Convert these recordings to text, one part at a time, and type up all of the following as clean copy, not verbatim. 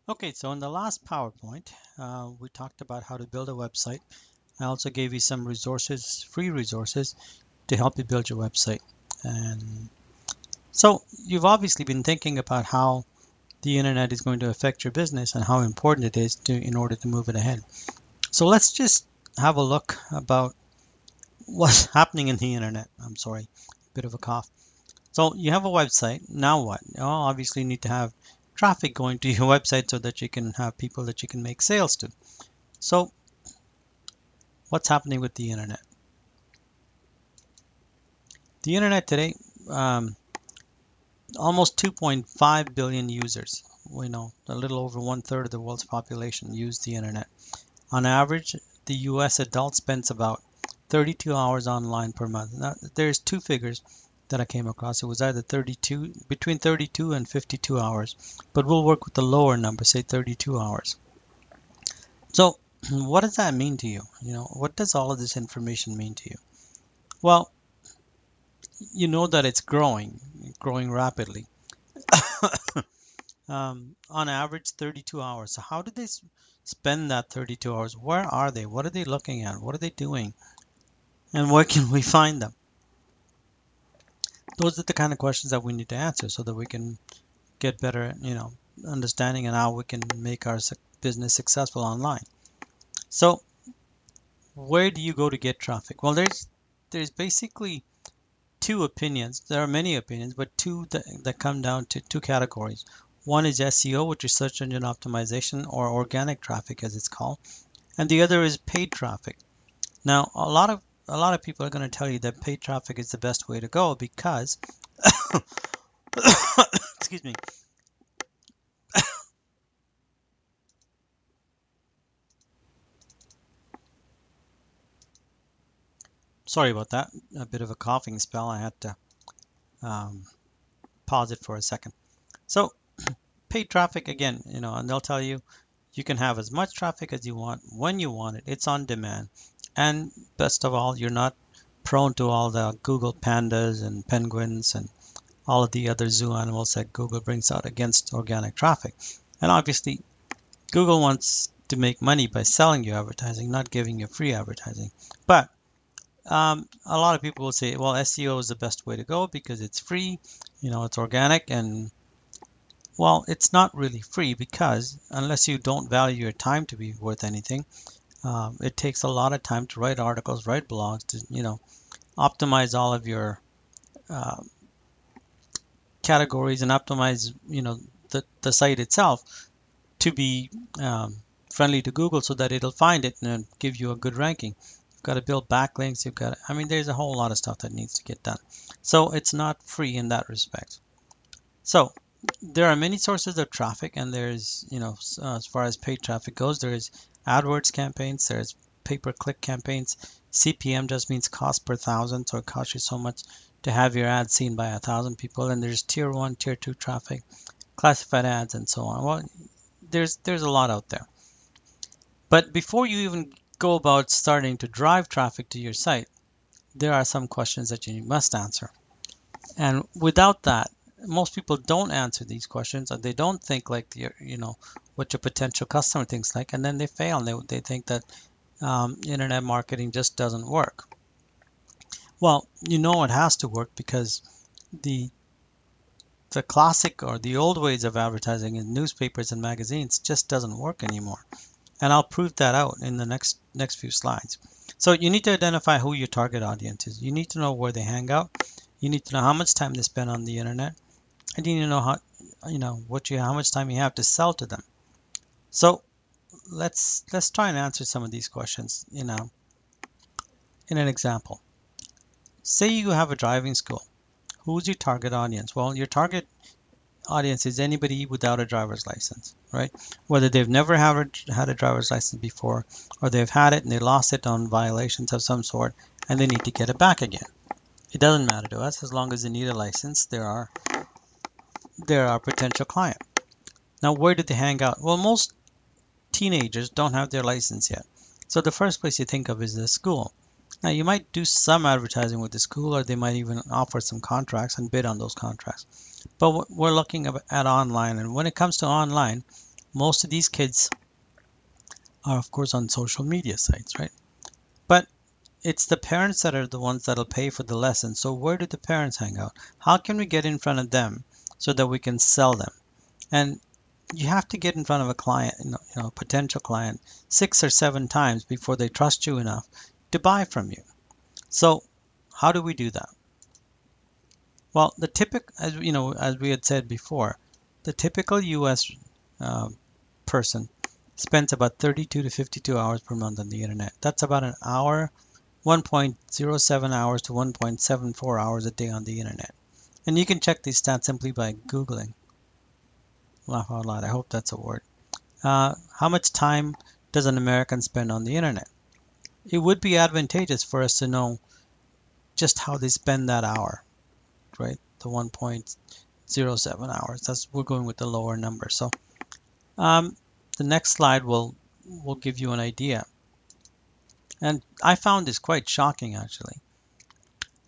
Okay, so in the last PowerPoint, we talked about how to build a website. I also gave you some resources, free resources, to help you build your website. And so you've obviously been thinking about how the internet is going to affect your business and how important it is in order to move it ahead. So let's just have a look about what's happening in the internet. I'm sorry, bit of a cough. So you have a website. Now what? You obviously need to have traffic going to your website so that you can have people that you can make sales to. So what's happening with the internet? The internet today, um, almost 2.5 billion users. We know a little over 1/3 of the world's population use the internet. On average, the US adult spends about 32 hours online per month. Now, there's two figures that I came across. It was either 32, between 32 and 52 hours, but we'll work with the lower number, say 32 hours. So, what does that mean to you? What does all of this information mean to you? Well, you know that it's growing rapidly. On average, 32 hours. So how did they spend that 32 hours? Where are they? What are they looking at? What are they doing? And where can we find them? Those are the kind of questions that we need to answer so that we can get better, understanding and how we can make our business successful online. So, where do you go to get traffic? Well, there's basically two opinions. There are many opinions, but two that come down to two categories. One is SEO, which is search engine optimization, or organic traffic as it's called, and the other is paid traffic. Now, a lot of people are going to tell you that paid traffic is the best way to go because excuse me. Sorry about that. A bit of a coughing spell. I had to um, pause it for a second. So, paid traffic again, and they'll tell you you can have as much traffic as you want when you want it. It's on demand. And best of all, you're not prone to all the Google pandas and penguins and all of the other zoo animals that Google brings out against organic traffic. And obviously, Google wants to make money by selling you advertising, not giving you free advertising. But a lot of people will say, well, SEO is the best way to go because it's free, it's organic, and well, it's not really free because unless you don't value your time to be worth anything, it takes a lot of time to write articles, write blogs, to optimize all of your uh, categories and optimize the site itself to be um, friendly to Google so that it'll find it and give you a good ranking. You've got to build backlinks. I mean, there's a whole lot of stuff that needs to get done. So it's not free in that respect. So there are many sources of traffic, and there's, as far as paid traffic goes, there's AdWords campaigns, there's pay-per-click campaigns. CPM just means cost per thousand, so it costs you so much to have your ad seen by 1,000 people. And there's tier one, tier two traffic, classified ads, and so on. Well, there's a lot out there. But before you even go about starting to drive traffic to your site, there are some questions that you must answer. And without that, most people don't answer these questions, or they don't think like what your potential customer thinks like, and then they fail. And they think that internet marketing just doesn't work. Well, it has to work because the the classic or the old ways of advertising in newspapers and magazines just doesn't work anymore. And I'll prove that out in the next few slides. So you need to identify who your target audience is. You need to know where they hang out. You need to know how much time they spend on the internet, and you need to know how much time you have to sell to them. So let's try and answer some of these questions. In an example, say you have a driving school. Who's your target audience? Well, your target audience is anybody without a driver's license, right? Whether they've never had a driver's license before, or they've had it and they lost it on violations of some sort and they need to get it back again. It doesn't matter to us as long as they need a license. They're our potential client. Now, where do they hang out? Well, most teenagers don't have their license yet. So the first place you think of is the school. Now, you might do some advertising with the school, or they might even offer some contracts and bid on those contracts. But we're looking at online, and when it comes to online, Most of these kids are, of course, on social media sites, right? But it's the parents that are the ones that'll pay for the lesson. So where do the parents hang out? How can we get in front of them so that we can sell them? And you have to get in front of a client, a potential client, 6 or 7 times before they trust you enough to buy from you. So how do we do that? Well, the typical, as we had said before, the typical U.S. Uh, person spends about 32 to 52 hours per month on the internet. That's about an hour, 1.07 hours to 1.74 hours a day on the internet. And you can check these stats simply by Googling. Laugh out loud. I hope that's a word. How much time does an American spend on the internet? It would be advantageous for us to know just how they spend that hour, right? The 1.07 hours. We're going with the lower number. So the next slide will give you an idea. And I found this quite shocking, actually.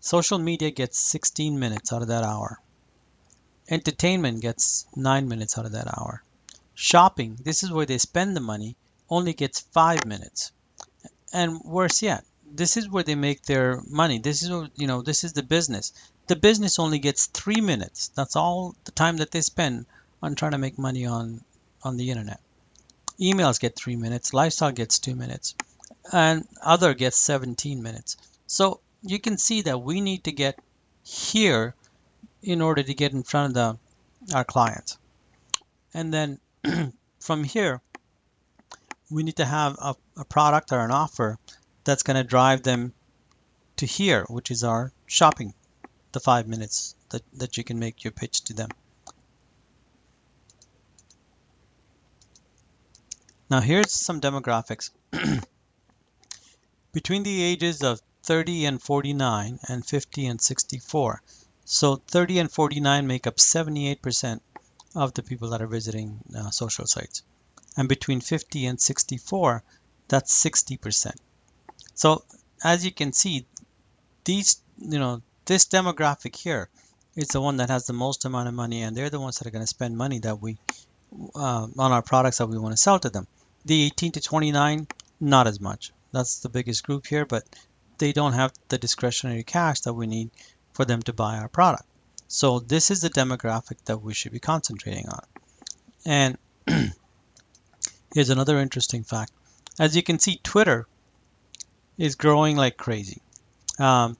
Social media gets 16 minutes out of that hour. Entertainment gets 9 minutes out of that hour. Shopping, this is where they spend the money, only gets 5 minutes. And worse yet, this is where they make their money. This is, this is the business. The business only gets 3 minutes. That's all the time that they spend on trying to make money on the internet. Emails get 3 minutes, lifestyle gets 2 minutes, and other gets 17 minutes. So you can see that we need to get here in order to get in front of our clients. And then from here, we need to have a product or an offer that's going to drive them to here, which is our shopping, the 5 minutes that you can make your pitch to them. Now here's some demographics. Between the ages of 30 and 49 and 50 and 64. So 30 and 49 make up 78% of the people that are visiting social sites. And between 50 and 64, that's 60%. So as you can see, this demographic here is the one that has the most amount of money, and they're the ones that are going to spend money that we on our products that we want to sell to them. The 18 to 29, not as much. That's the biggest group here, but they don't have the discretionary cash that we need for them to buy our product. So this is the demographic that we should be concentrating on. And here's another interesting fact. As you can see, Twitter is growing like crazy. But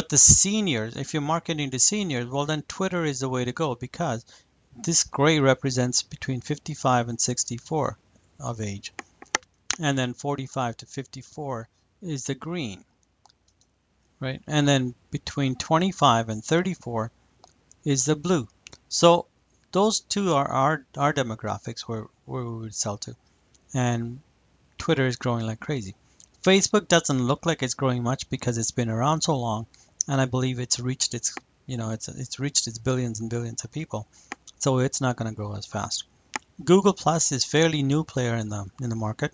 the seniors, if you're marketing to seniors, well, then Twitter is the way to go, because this gray represents between 55 and 64 of age. And then 45 to 54 is the green, right? And then between 25 and 34 is the blue. So those two are our demographics where we would sell to. And Twitter is growing like crazy. Facebook doesn't look like it's growing much because it's been around so long, and I believe it's reached its billions and billions of people. So it's not going to grow as fast. Google Plus is fairly new player in the market.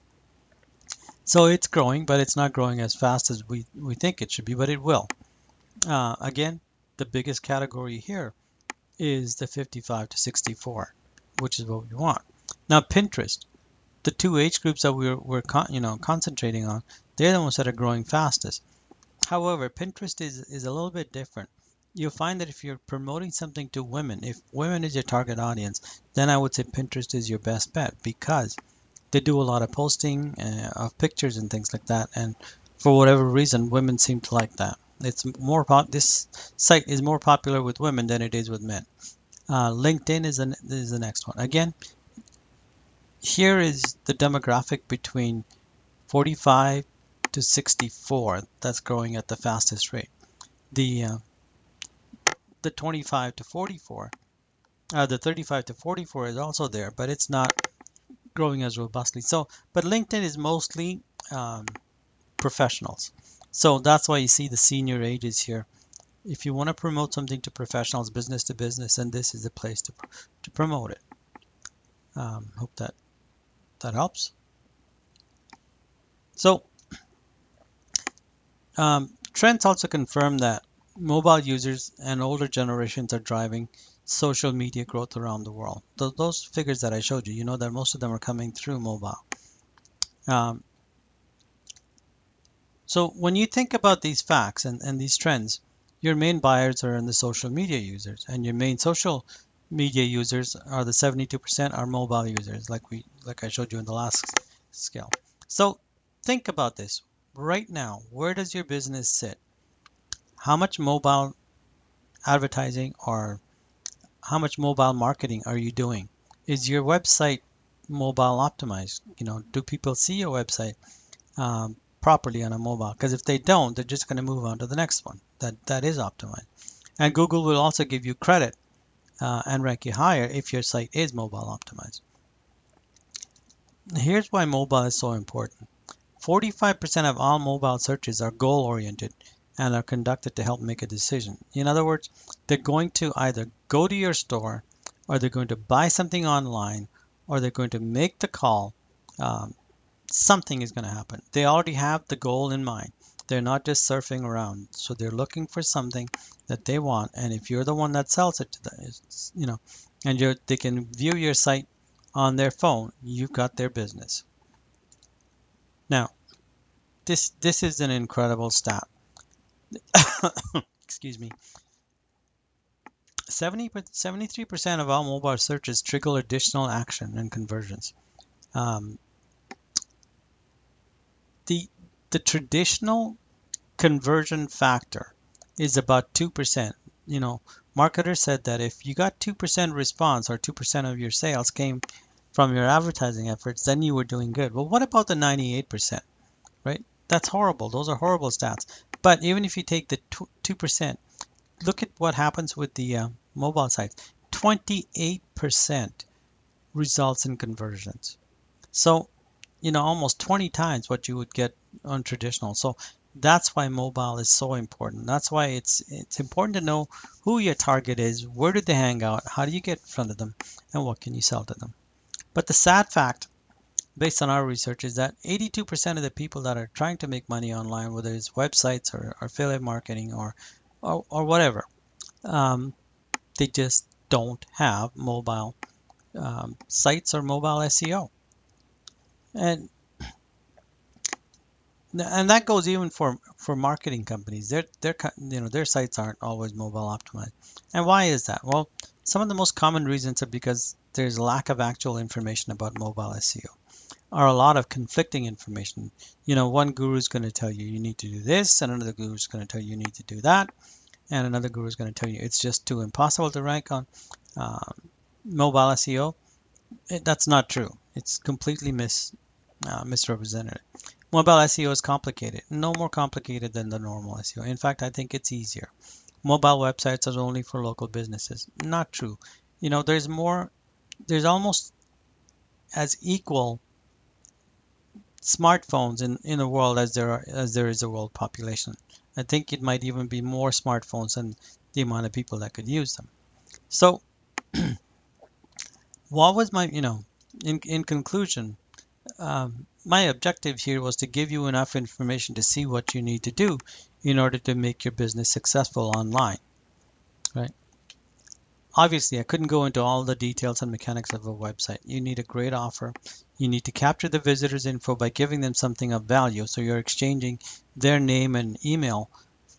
So it's growing, but it's not growing as fast as we think it should be, but it will. Again, the biggest category here is the 55 to 64, which is what we want. Now Pinterest, the two age groups that we're concentrating on, they're the ones that are growing fastest. However, Pinterest is a little bit different. You'll find that if you're promoting something to women, if women is your target audience, then I would say Pinterest is your best bet, because they do a lot of posting of pictures and things like that, and for whatever reason, women seem to like that. This site is more popular with women than it is with men. LinkedIn is the next one. Again, here is the demographic between 45 to 64 that's growing at the fastest rate. The 25 to 44, the 35 to 44 is also there, but it's not growing as robustly. But LinkedIn is mostly professionals. So that's why you see the senior ages here. If you want to promote something to professionals, business to business, then this is the place to promote it. Hope that helps. So trends also confirm that mobile users and older generations are driving social media growth around the world. Those figures that I showed you, you know that most of them are coming through mobile. Um, so when you think about these facts and these trends, your main buyers are in the social media users, and your main social media users are the 72% are mobile users, like I showed you in the last scale. So think about this. Right now, where does your business sit? How much mobile advertising or how much mobile marketing are you doing? Is your website mobile optimized? You know, do people see your website properly on a mobile? Because if they don't, they're just going to move on to the next one that is optimized. And Google will also give you credit and rank you higher if your site is mobile optimized. Here's why mobile is so important. 45% of all mobile searches are goal oriented and are conducted to help make a decision. In other words, they're going to either go to your store, or they're going to buy something online, or they're going to make the call. Um, Something is going to happen. They already have the goal in mind. They're not just surfing around. So they're looking for something that they want. And if you're the one that sells it to them, you know, and they can view your site on their phone, you've got their business. Now, this is an incredible stat. Excuse me. 73% of all mobile searches trigger additional action and conversions. Um, the the traditional conversion factor is about 2%. You know, marketers said that if you got 2% response or 2% of your sales came from your advertising efforts, then you were doing good. Well, what about the 98%, right? That's horrible. Those are horrible stats. But even if you take the 2%, look at what happens with the mobile sites. 28% results in conversions. So, you know, almost 20 times what you would get on traditional. So that's why mobile is so important. That's why it's important to know who your target is, where do they hang out, how do you get in front of them, and what can you sell to them. But the sad fact, based on our research, is that 82% of the people that are trying to make money online, whether it's websites or affiliate marketing or whatever, they just don't have mobile sites or mobile SEO. And and that goes even for marketing companies. Their sites aren't always mobile optimized. And why is that? Well, some of the most common reasons are because there's a lack of actual information about mobile SEO, or a lot of conflicting information. You know, one guru is going to tell you you need to do this, and another guru is going to tell you you need to do that, and another guru is going to tell you it's just too impossible to rank on uh, mobile SEO. That's not true. It's completely misrepresented. Mobile SEO is complicated. No more complicated than the normal SEO. In fact, I think it's easier. Mobile websites are only for local businesses. Not true. You know, there's almost as equal smartphones in the world as there is a world population. I think it might even be more smartphones than the amount of people that could use them. So, what was my, in conclusion, my objective here was to give you enough information to see what you need to do in order to make your business successful online, right? Obviously, I couldn't go into all the details and mechanics of a website. You need a great offer. You need to capture the visitor's info by giving them something of value. So you're exchanging their name and email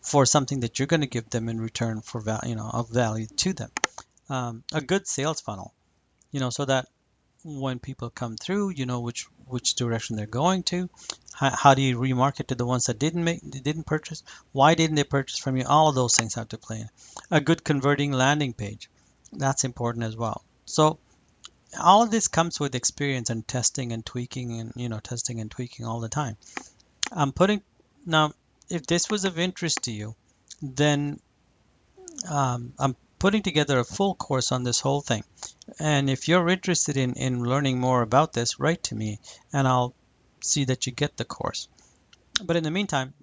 for something that you're going to give them in return for of value to them. A good sales funnel, so that when people come through, you know which direction they're going to. How do you remarket to the ones that didn't purchase? Why didn't they purchase from you? All of those things have to play in. A good converting landing page, that's important as well. So all of this comes with experience and testing and tweaking and testing and tweaking all the time. I'm putting Now, if this was of interest to you, then I'm putting together a full course on this whole thing. And if you're interested in learning more about this, write to me and I'll see that you get the course. But in the meantime,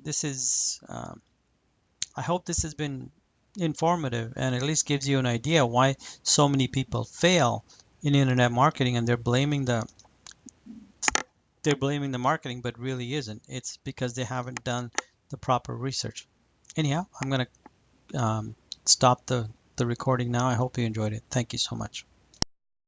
I hope this has been informative and at least gives you an idea why so many people fail in internet marketing, and they're blaming the marketing, but really isn't. It's because they haven't done the proper research. Anyhow, I'm going to stop the the recording now. I hope you enjoyed it. Thank you so much.